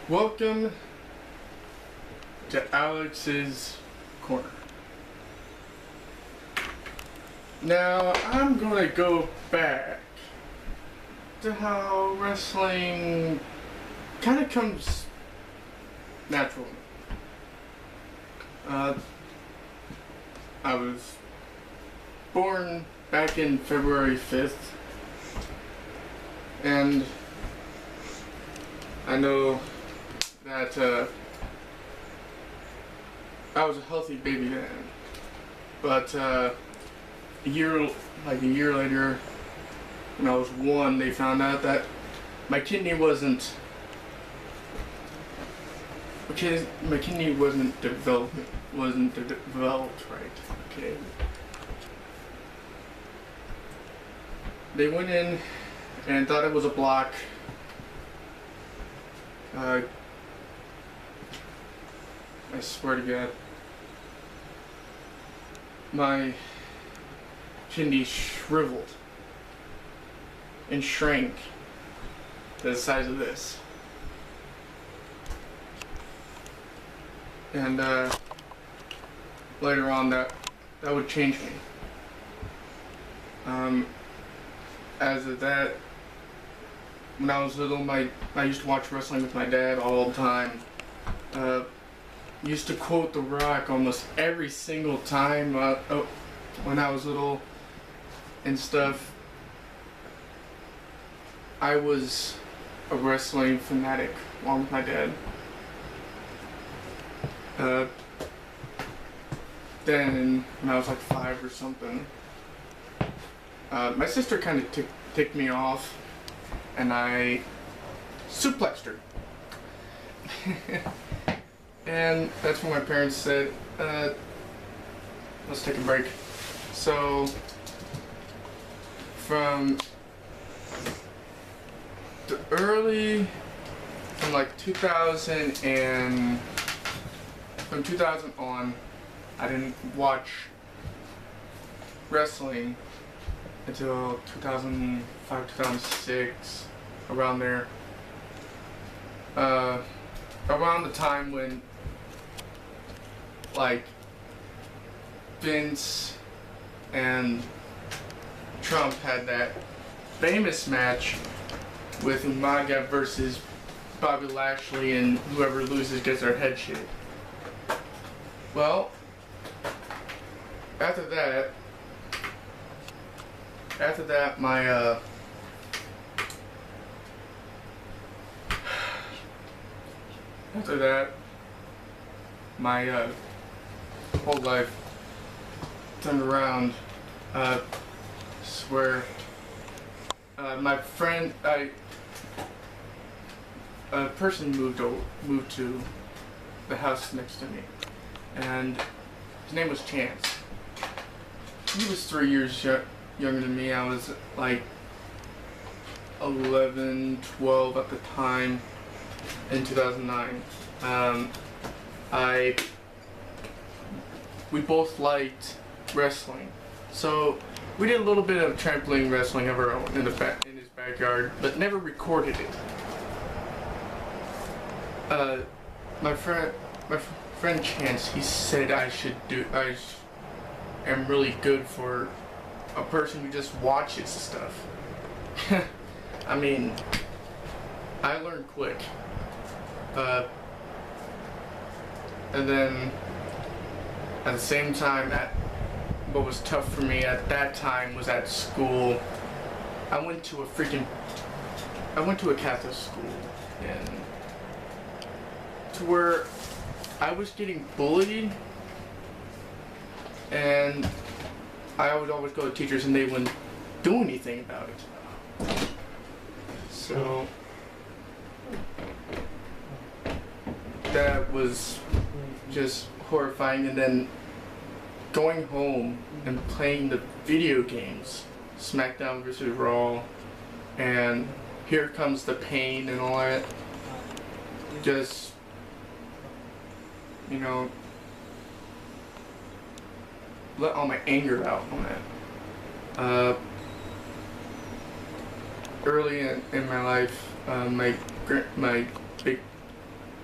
Welcome to Alex's Corner. Now, I'm gonna go back to how wrestling kind of comes natural. I was born back in February 5th, and I know that I was a healthy baby then, but a year later, when I was 1, they found out that my kidney wasn't developed right. Okay. They went in and thought it was a block. I swear to God, my kidney shriveled and shrank to the size of this. And later on, that would change me. As of that, when I was little, I used to watch wrestling with my dad all the time. Used to quote The Rock almost every single time when I was little and stuff. I was a wrestling fanatic along with my dad. Then when I was like 5 or something, my sister kind of ticked me off, and I suplexed her. And that's when my parents said, let's take a break. So from like 2000 and from 2000 on, I didn't watch wrestling until 2005, 2006, around there. Around the time when, like, Vince and Trump had that famous match with Umaga versus Bobby Lashley, and whoever loses gets their head shaved. Well, after that, my whole life turned around. Swear, my friend, a person moved to the house next to me, and his name was Chance. He was 3 years younger than me. I was like 11, 12 at the time in 2009. We both liked wrestling, so we did a little bit of trampoline wrestling of our own in his backyard, but never recorded it. My friend Chance, he said I am really good for a person who just watches stuff. I mean, I learned quick. And then at the same time, what was tough for me at that time was at school. I went to a Catholic school, and to where I was getting bullied, and I would always go to teachers and they wouldn't do anything about it. So that was just horrifying. And then going home and playing the video games, SmackDown vs. Raw, and Here Comes the Pain and all that. Just, let all my anger out on that. Early in my life, my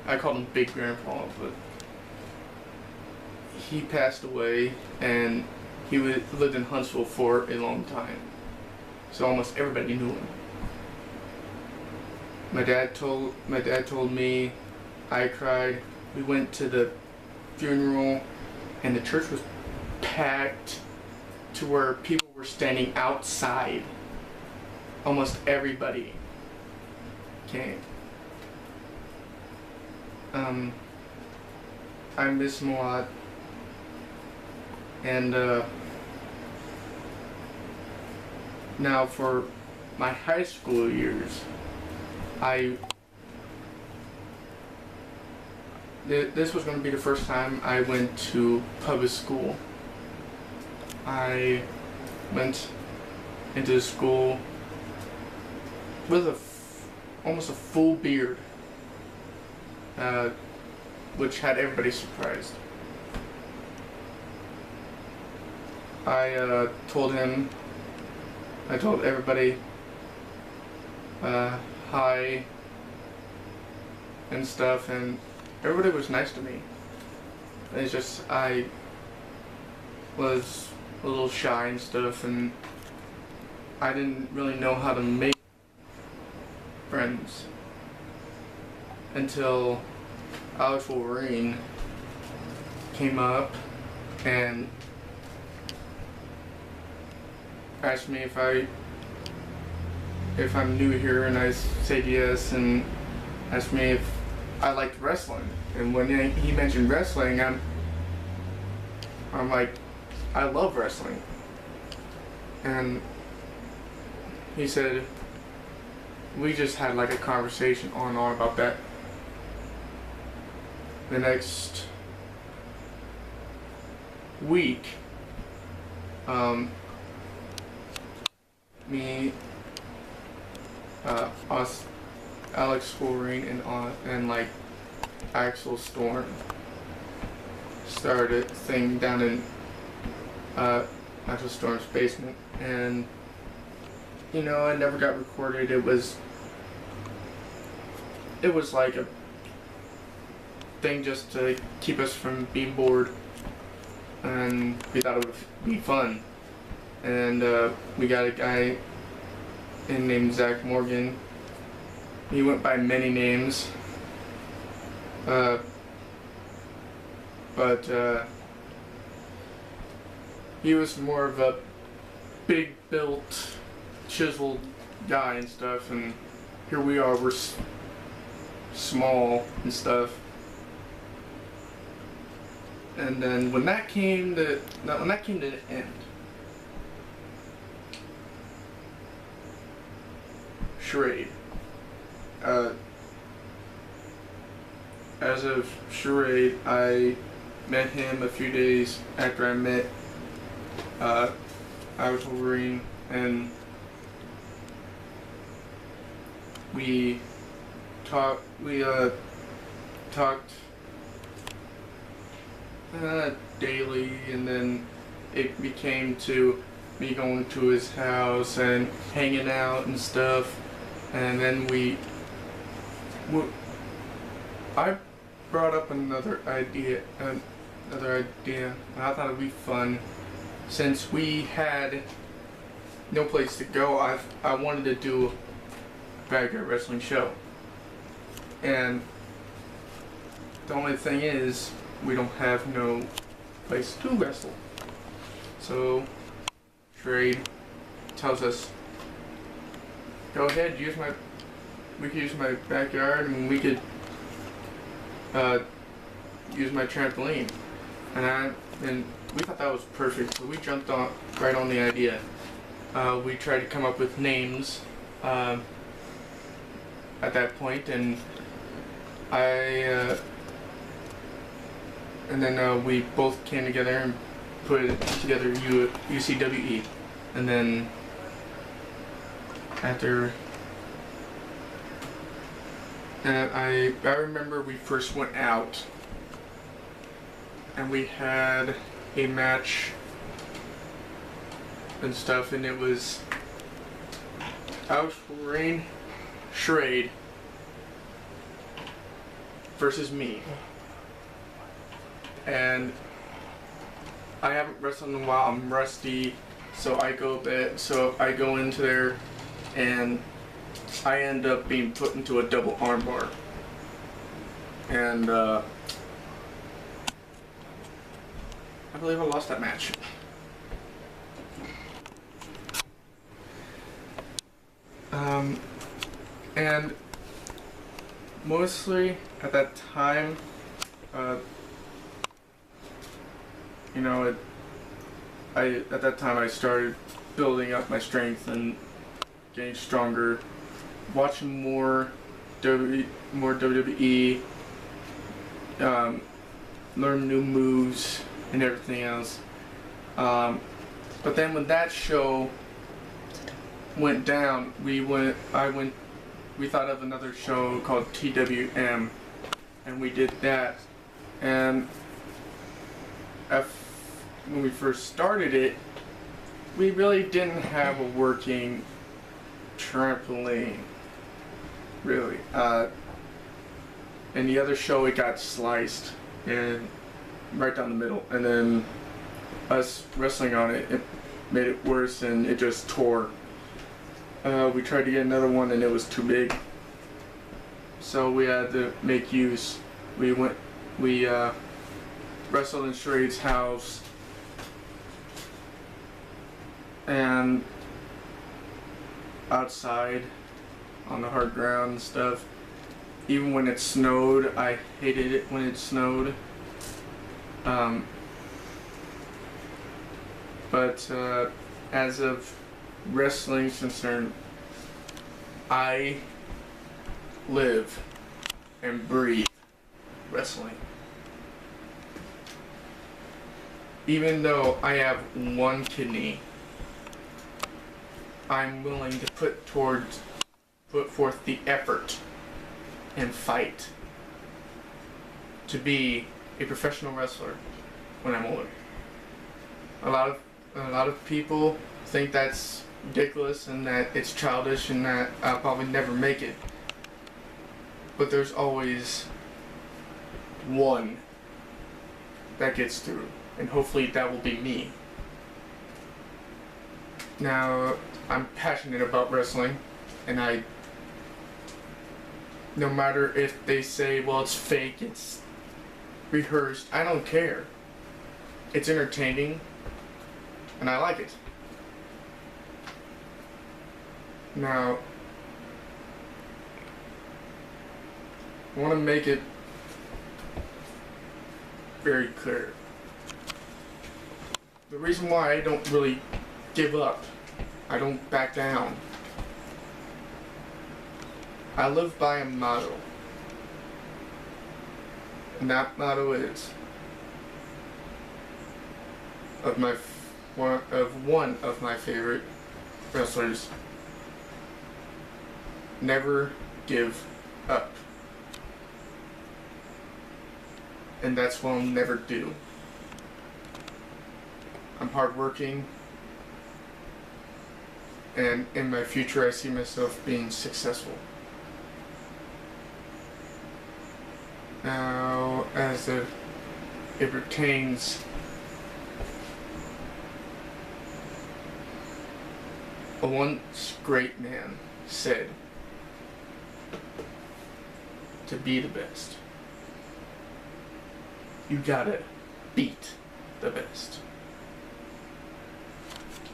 I called him Big Grandpa, but he passed away, and he lived in Huntsville for a long time, so almost everybody knew him. My dad told me, I cried. We went to the funeral, and the church was packed to where people were standing outside. Almost everybody came. I miss him a lot, and now for my high school years, this was going to be the first time I went to public school. I went into school with almost a full beard, which had everybody surprised. I told everybody hi and stuff, and everybody was nice to me. It's just I was a little shy and stuff, and I didn't really know how to make friends until Alex Wolverine came up and asked me if I'm new here, and I said yes, and asked me if I liked wrestling. And when he mentioned wrestling, I'm like, I love wrestling. And he said, we just had like a conversation on and on about that. The next week, us, Alex Wolverine, and like Axel Storm started a thing down in Axel Storm's basement, and you know, it never got recorded. It was like a thing just to keep us from being bored, and we thought it would be fun. And we got a guy named Zach Morgan. He went by many names, but he was more of a big built, chiseled guy and stuff, and here we are, we're small and stuff. And then when that came to an end, Charade. As of Charade, I met him a few days after I met Alex Wolverine, and we talked daily, and then it became to me going to his house and hanging out and stuff. And then I brought up another idea, and I thought it'd be fun. Since we had no place to go, I wanted to do a backyard wrestling show. And the only thing is, we don't have no place to wrestle. So Trade tells us, go ahead, we could use my backyard, and we could use my trampoline. And we thought that was perfect, so we jumped right on the idea. We tried to come up with names at that point, and then we both came together and put together UCWE. And then after that, I remember we first went out and we had a match and stuff, and it was Alex Wolverine, Charade versus me. And I haven't wrestled in a while. I'm rusty, so I go into there, and I end up being put into a double armbar. And I believe I lost that match. And mostly at that time, at that time I started building up my strength and getting stronger, watching more WWE, learn new moves and everything else. But then when that show went down, we thought of another show called TWM, and we did that. And when we first started it, we really didn't have a working trampoline, really. And the other show, it got sliced and right down the middle, and then us wrestling on it, it made it worse, and it just tore. We tried to get another one, and it was too big, so we had to make use. We wrestled in Shrade's house, and outside on the hard ground and stuff. Even when it snowed, I hated it when it snowed. But as of wrestling's concerned, I live and breathe wrestling. Even though I have one kidney, I'm willing to put forth the effort and fight to be a professional wrestler when I'm older. A lot of people think that's ridiculous and that it's childish and that I'll probably never make it. But there's always one that gets through, and hopefully that will be me. Now, I'm passionate about wrestling, and no matter if they say, well, it's fake, it's rehearsed, I don't care. It's entertaining, and I like it. Now, I want to make it very clear. The reason why I don't really give up, I don't back down, I live by a motto. And that motto is one of my favorite wrestlers: never give up. And that's what I'll never do. I'm hardworking, and in my future I see myself being successful. Now, as it pertains, a once great man said, to be the best, you gotta beat the best.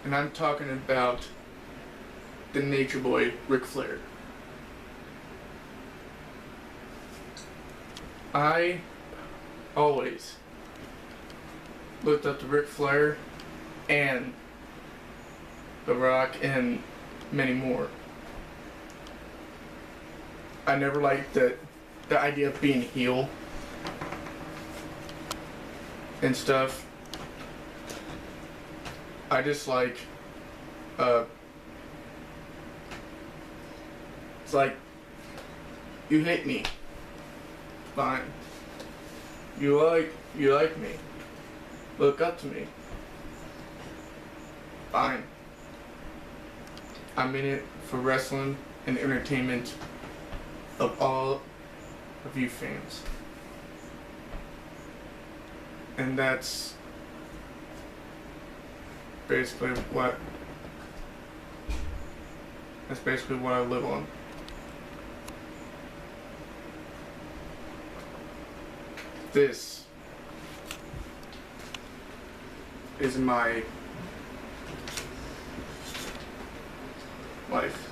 And I'm talking about the Nature Boy, Ric Flair. I always looked up to Ric Flair and The Rock and many more. I never liked the idea of being heel and stuff. I just like, it's like, you hate me, fine. You like me, look up to me, fine. I'm in it for wrestling and entertainment of all of you fans. And that's basically what I live on. This is my life.